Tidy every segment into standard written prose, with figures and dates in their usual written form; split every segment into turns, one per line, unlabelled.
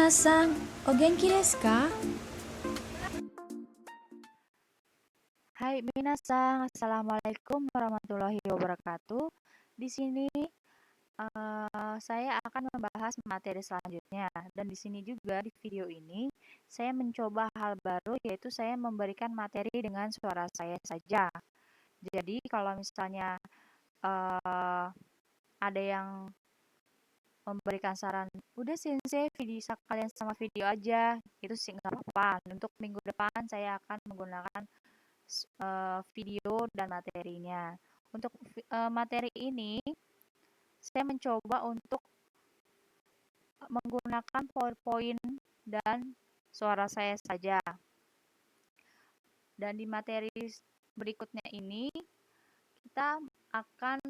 Minasan, o genki desu ka?
Hai minasang, assalamualaikum warahmatullahi wabarakatuh. Di sini saya akan membahas materi selanjutnya dan di sini juga di video ini saya mencoba hal baru yaitu saya memberikan materi dengan suara saya saja. Jadi kalau misalnya eh, ada yang memberikan saran, udah sensei video kalian sama video aja, itu sih nggak apa-apa. Untuk minggu depan saya akan menggunakan video dan materinya. Untuk materi ini, saya mencoba untuk menggunakan PowerPoint dan suara saya saja. Dan di materi berikutnya ini, kita akan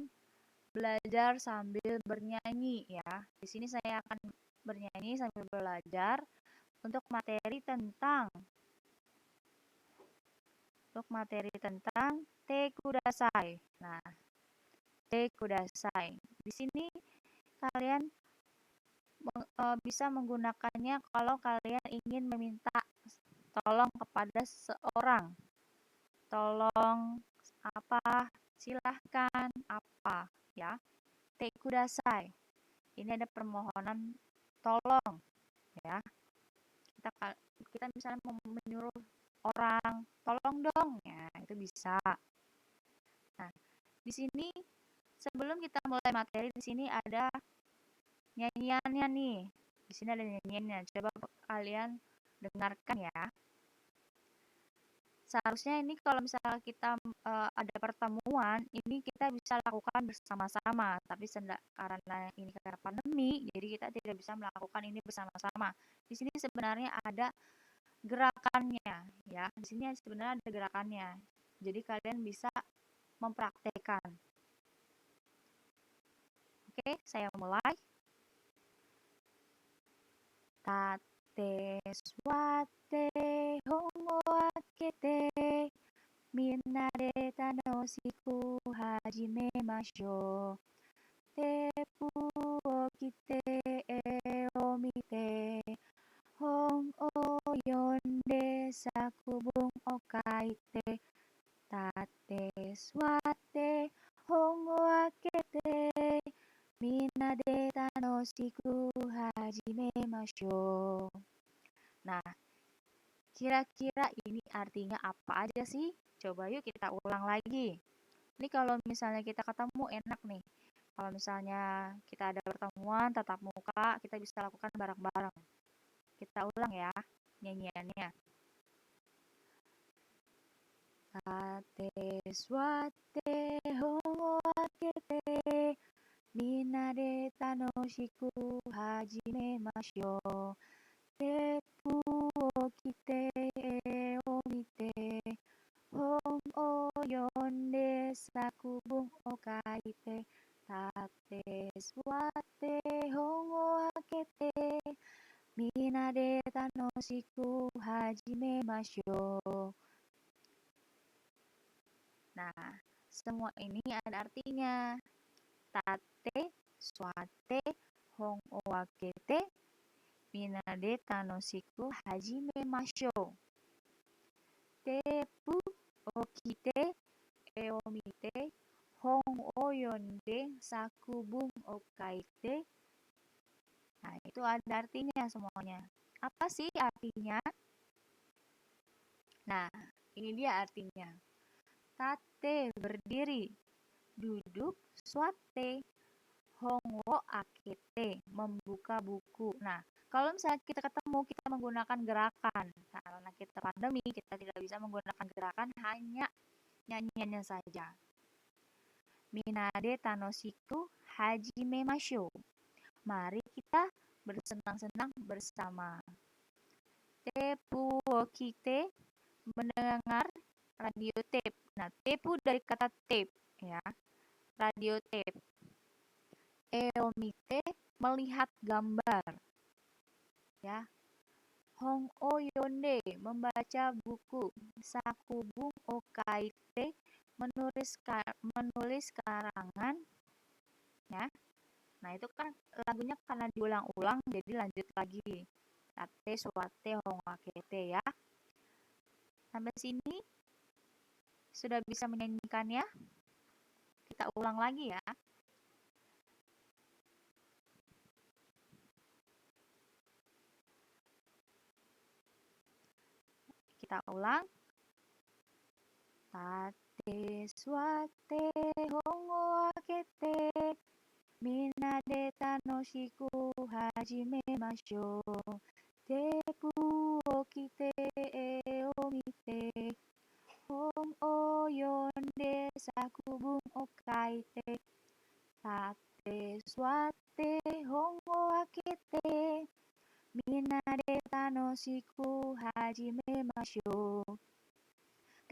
belajar sambil bernyanyi ya. Di sini saya akan bernyanyi sambil belajar untuk materi tentang Te Kudasai. Nah, Te Kudasai. Di sini kalian bisa menggunakannya kalau kalian ingin meminta tolong kepada seseorang. Tolong apa? Silahkan apa? Ya, Te Kudasai. Ini ada permohonan tolong ya. Kita kita misalnya menyuruh orang, tolong dong. Ya, itu bisa. Nah, di sini sebelum kita mulai materi di sini ada nyanyiannya nih. Di sini ada nyanyiannya. Coba kalian dengarkan ya. Seharusnya ini kalau misalnya kita ada pertemuan, ini kita bisa lakukan bersama-sama. Tapi karena ini karena pandemi, jadi kita tidak bisa melakukan ini bersama-sama. Di sini sebenarnya ada gerakannya, ya. Di sini sebenarnya ada gerakannya. Jadi kalian bisa mempraktekkan. Oke, saya mulai. Tate suate hongo akete minna de tanoshiku hajimemashou. Tepu o kite e o mite hon o yonde sakubun o kaite tate suate hon o akete minna de tanoshiku hajimemashou. Nah, kira-kira ini artinya apa aja sih? Coba yuk kita ulang lagi. Ini kalau misalnya kita ketemu enak nih. Kalau misalnya kita ada pertemuan tatap muka, kita bisa lakukan bareng-bareng. Kita ulang ya nyanyiannya. Tate suate hongo akete minna de tanoshiku hajimemashou. Tepu o kite e o mite hon o yonde sakubun o kaite tate suate hon o akete minna de tanoshiku hajimemashou. Nah, semua ini ada artinya. Tate suate hon o akete minna de tanoshiku hajimemashou. Tepu o kite e o mite hon o yonde sakubun o kaite. Nah, itu ada artinya semuanya. Apa sih artinya? Nah, ini dia artinya. Tate berdiri, duduk, suate, hongo akete membuka buku. Nah, kalau misalnya kita ketemu, kita menggunakan gerakan. Karena kita pandemi, kita tidak bisa menggunakan gerakan, hanya nyanyiannya saja. Minade tanoshiku hajimemashou. Mari kita bersenang-senang bersama. Tepu o kite mendengar radio tape. Nah, tepu dari kata tape ya. Radio tape. Eomite melihat gambar ya. Hong o yonde membaca buku. Sakubung o kaite menulis karangan ya. Nah, itu kan lagunya karena diulang-ulang jadi lanjut lagi. Tate, suate, hongwakete ya. Sampai sini sudah bisa menyanyikannya? Kita ulang lagi ya. Kita ulang. Tate, suate, hongwakete, minade tanoshiku hajimemashou. Tepu o kite e o mite, hon o yonde sakubun o kaite. Tate, suate, hon o akete, minade tanoshiku hajimemashou.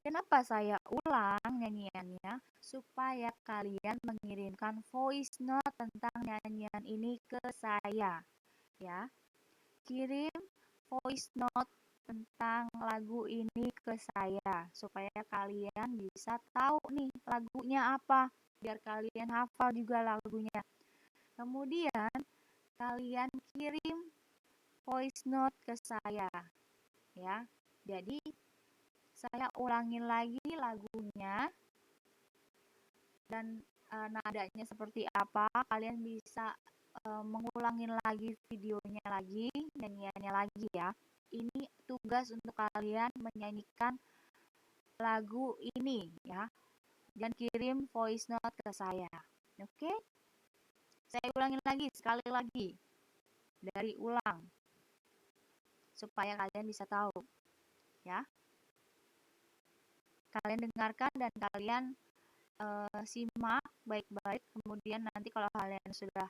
Kenapa saya ulang nyanyiannya? Supaya kalian mengirimkan voice note tentang nyanyian ini ke saya. Ya, kirim voice note tentang lagu ini ke saya supaya kalian bisa tahu nih lagunya apa, biar kalian hafal juga lagunya. Kemudian kalian kirim voice note ke saya ya. Jadi saya ulangin lagi lagunya dan nadanya seperti apa, kalian bisa mengulangin lagi videonya lagi, nyanyiannya lagi ya. Ini tugas untuk kalian menyanyikan lagu ini ya. Dan kirim voice note ke saya. Oke? Saya ulangin lagi sekali lagi. Dari ulang. Supaya kalian bisa tahu. Ya. Kalian dengarkan dan kalian simak baik-baik. Kemudian nanti kalau kalian sudah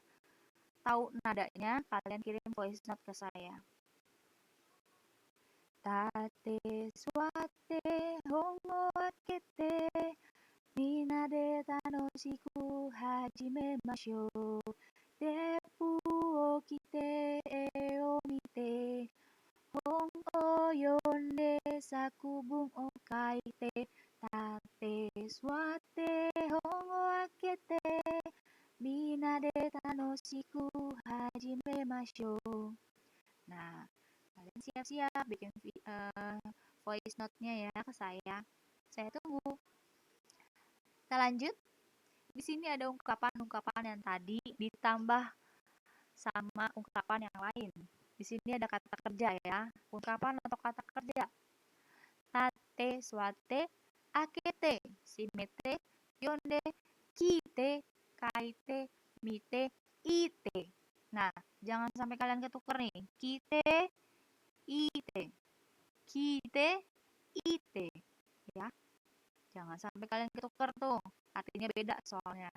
tahu nadanya, kalian kirim voice note ke saya. Tate, suate, hongo akete, minade tanoshiku hajimemashou. Tepu o kite e o mite, hon o yonde sakubun o kaite. Tate, suate, hongo akete, minade tanoshiku hajimemashou. Nah, kalian siap-siap bikin voice note-nya ya ke saya. Saya tunggu. Kita lanjut. Di sini ada ungkapan-ungkapan yang tadi ditambah sama ungkapan yang lain. Di sini ada kata kerja ya. Ungkapan atau kata kerja. Tate, suate, akete, shimete, yonde, kite, kaite, mite, ite. Nah, jangan sampai kalian ketuker nih. Kite, ite. Kite, ite. Ya. Jangan sampai kalian ketuker tuh. Artinya beda soalnya.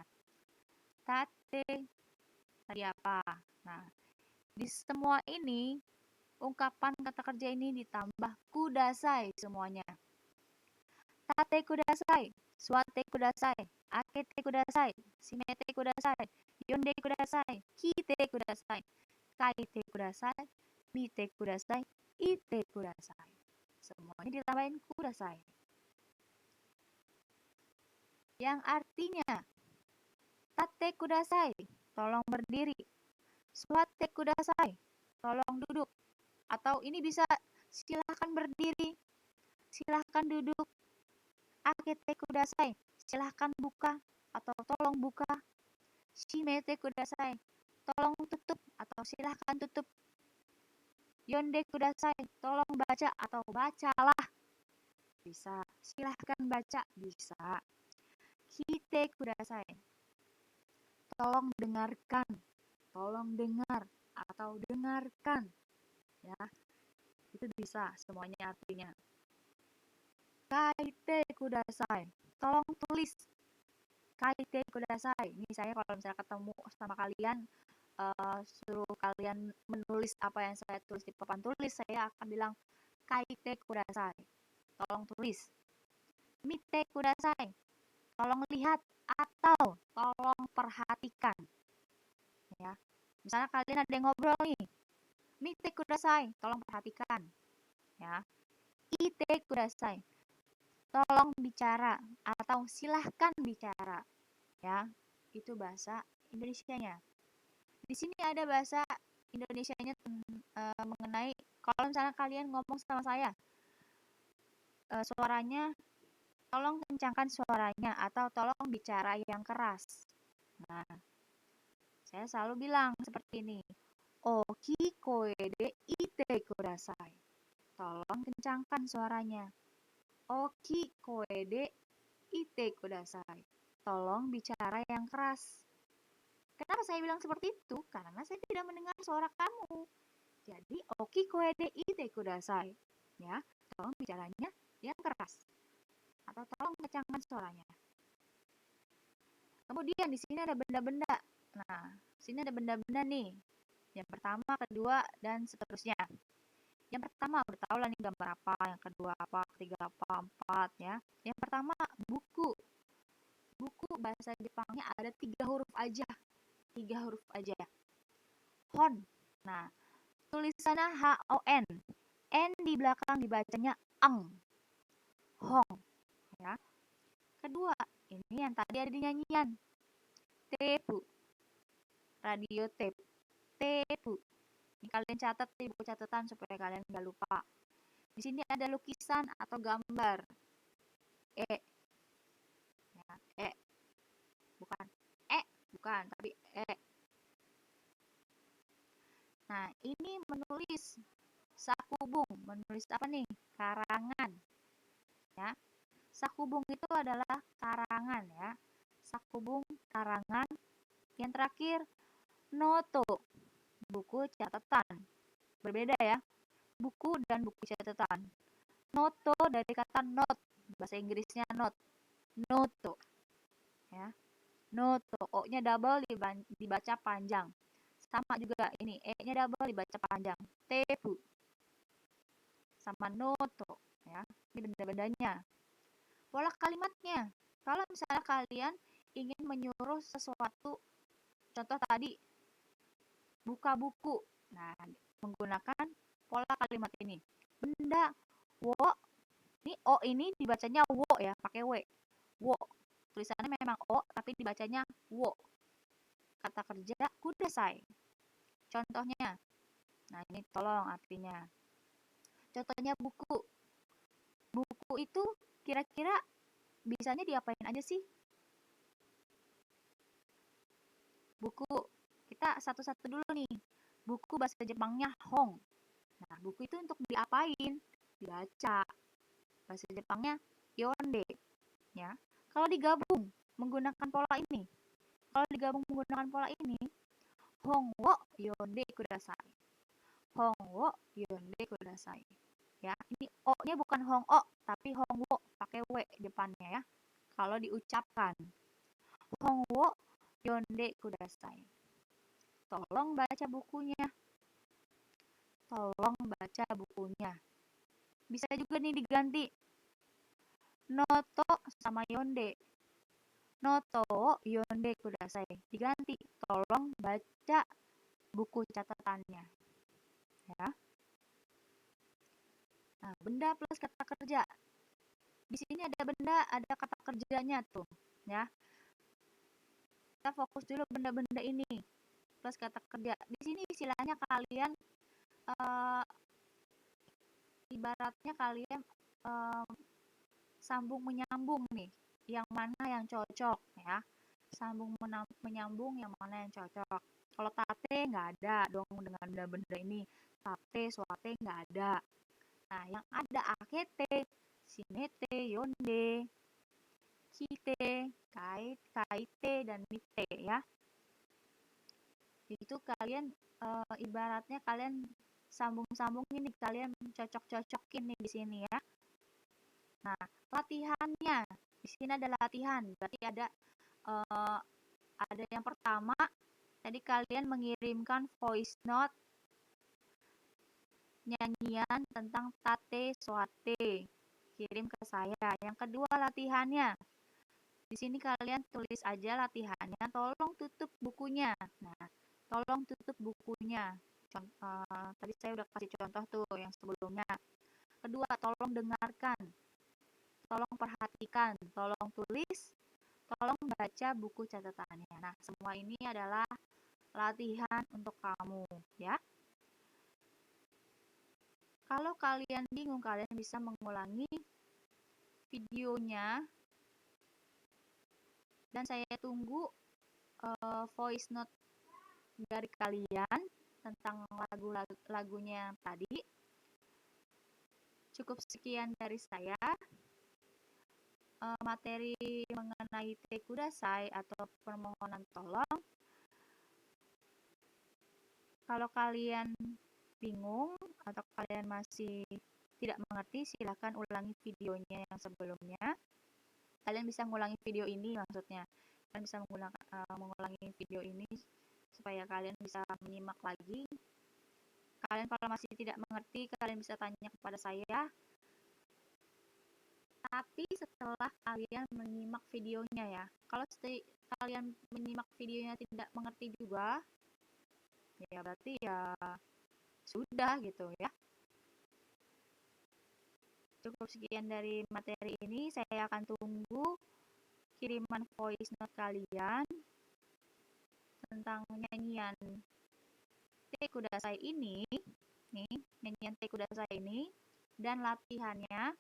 Tate. Tadi apa? Nah, di semua ini, ungkapan kata kerja ini ditambah kudasai semuanya. Tate kudasai, suate kudasai, akete kudasai, shimete kudasai, yonde kudasai, kite kudasai, kaite kudasai, mite kudasai, ite kudasai. Semuanya ditambahin kudasai. Yang artinya, tate kudasai, tolong berdiri. Suate kudasai, tolong duduk. Atau ini bisa silahkan berdiri, silahkan duduk. Akete kudasai, silahkan buka atau tolong buka. Shimete kudasai, tolong tutup atau silahkan tutup. Yonde kudasai, tolong baca atau bacalah. Bisa, silahkan baca, bisa. Kite kudasai, tolong dengarkan, tolong dengar atau dengarkan. Ya, itu bisa semuanya artinya. Kaite kudasai, tolong tulis. Kaite kudasai. Ini saya kalau misalnya ketemu sama kalian, suruh kalian menulis apa yang saya tulis di papan tulis, saya akan bilang kaite kudasai. Tolong tulis. Mite kudasai, tolong lihat atau tolong perhatikan. Ya. Misalnya kalian ada yang ngobrol nih. Mite kudasai, tolong perhatikan. Ya. Ite kudasai, tolong bicara atau silahkan bicara. Ya, itu bahasa Indonesianya. Di sini ada bahasa Indonesianya mengenai kalau misalnya kalian ngomong sama saya, suaranya tolong kencangkan suaranya atau tolong bicara yang keras. Nah, saya selalu bilang seperti ini. Oki koe de ite kudasai. Tolong kencangkan suaranya. Oki koe de ite kudasai. Tolong bicara yang keras. Kenapa saya bilang seperti itu? Karena saya tidak mendengar suara kamu. Jadi, oki koe de ite kudasai. Ya, tolong bicaranya yang keras. Atau tolong kencangkan suaranya. Kemudian di sini ada benda-benda. Nah, sini ada benda-benda nih. Yang pertama, kedua, dan seterusnya. Yang pertama, udah tahu lah nih gambar apa. Yang kedua apa, ketiga apa, empat ya. Yang pertama, buku. Buku bahasa Jepangnya ada 3 huruf aja. 3 huruf aja. Hon. Nah, tulisannya H-O-N. N di belakang dibacanya ang. Hong. Ya. Kedua, ini yang tadi ada di nyanyian. Tepu. Radio tape. Tepu. Ini kalian catat di buku catatan supaya kalian nggak lupa. Di sini ada lukisan atau gambar. E. Ya, E. Bukan. Bukan, tapi E. Nah, ini menulis sakubung. Menulis apa nih? Karangan. Ya. Sakubung itu adalah karangan ya. Sakubung, karangan. Yang terakhir, noto. Buku catatan. Berbeda ya. Buku dan buku catatan. Noto dari kata note. Bahasa Inggrisnya note. Noto. Ya. Noto. O-nya double dibaca panjang. Sama juga ini. E-nya double dibaca panjang. Tepu. Sama noto. Ya. Ini benda-bendanya. Pola kalimatnya. Kalau misalnya kalian ingin menyuruh sesuatu, contoh tadi, buka buku. Nah, menggunakan pola kalimat ini. Benda, wo. Ini O ini dibacanya wo ya, pakai W. Wo. Tulisannya memang O, tapi dibacanya wo. Kata kerja, kudasai. Contohnya. Nah, ini tolong artinya. Contohnya buku. Buku itu kira-kira bisanya diapain aja sih? Buku. Kita satu-satu dulu nih. Buku bahasa Jepangnya hong. Nah, buku itu untuk diapain? Dibaca. Bahasa Jepangnya yonde. Ya. Kalau digabung menggunakan pola ini. Hong wo yonde kudasai. Hong wo yonde kudasai. Ya, ini O-nya bukan hong o, tapi hong wo pakai W depannya ya. Kalau diucapkan. Hong wo yonde kudasai. Tolong baca bukunya. Tolong baca bukunya. Bisa juga nih diganti. Noto sama yonde. Noto yonde kudasai. Diganti. Tolong baca buku catatannya. Ya. Nah, benda plus kata kerja. Di sini ada benda, ada kata kerjanya tuh, ya. Kita fokus dulu benda-benda ini plus kata kerja. Di sini istilahnya kalian ibaratnya kalian sambung menyambung nih, yang mana yang cocok ya. Sambung menyambung yang mana yang cocok. Kalau tate nggak ada dong dengan benda-benda ini. Tate, suate nggak ada. Nah, yang ada akete, shinete, yonde, kite, kaite, dan mite ya. Itu kalian ibaratnya kalian sambung-sambungin nih, kalian cocok-cocokin nih di sini ya. Nah, latihannya. Di sini ada latihan. Berarti ada yang pertama, tadi kalian mengirimkan voice note nyanyian tentang tate suate. Kirim ke saya. Yang kedua latihannya. Di sini kalian tulis aja latihannya, tolong tutup bukunya. Nah, tolong tutup bukunya. Tadi saya udah kasih contoh tuh yang sebelumnya. Kedua, tolong dengarkan. Tolong perhatikan, tolong tulis, tolong baca buku catatannya. Nah, semua ini adalah latihan untuk kamu, ya. Kalau kalian bingung, kalian bisa mengulangi videonya dan saya tunggu voice note dari kalian tentang lagunya tadi. Cukup sekian dari saya. Materi mengenai Te Kudasai atau permohonan tolong. Kalau kalian bingung atau kalian masih tidak mengerti, silahkan ulangi videonya yang sebelumnya. Kalian bisa mengulangi video ini maksudnya. Kalian bisa mengulangi video ini supaya kalian bisa menyimak lagi. Kalian kalau masih tidak mengerti, kalian bisa tanya kepada saya. Tapi setelah kalian menyimak videonya ya. Kalau kalian menyimak videonya tidak mengerti juga, ya berarti ya sudah gitu ya. Cukup sekian dari materi ini. Saya akan tunggu kiriman voice note kalian tentang nyanyian Te Kudasai ini. Nih, nyanyian Te Kudasai ini dan latihannya.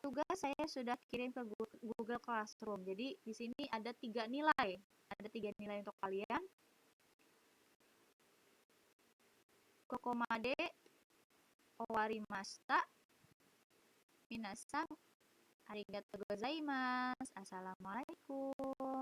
Tugas saya sudah kirim ke Google Classroom. Jadi di sini ada 3 nilai. Ada 3 nilai untuk kalian. Kokomade owarimashita. Minasan arigatou gozaimasu. Assalamualaikum.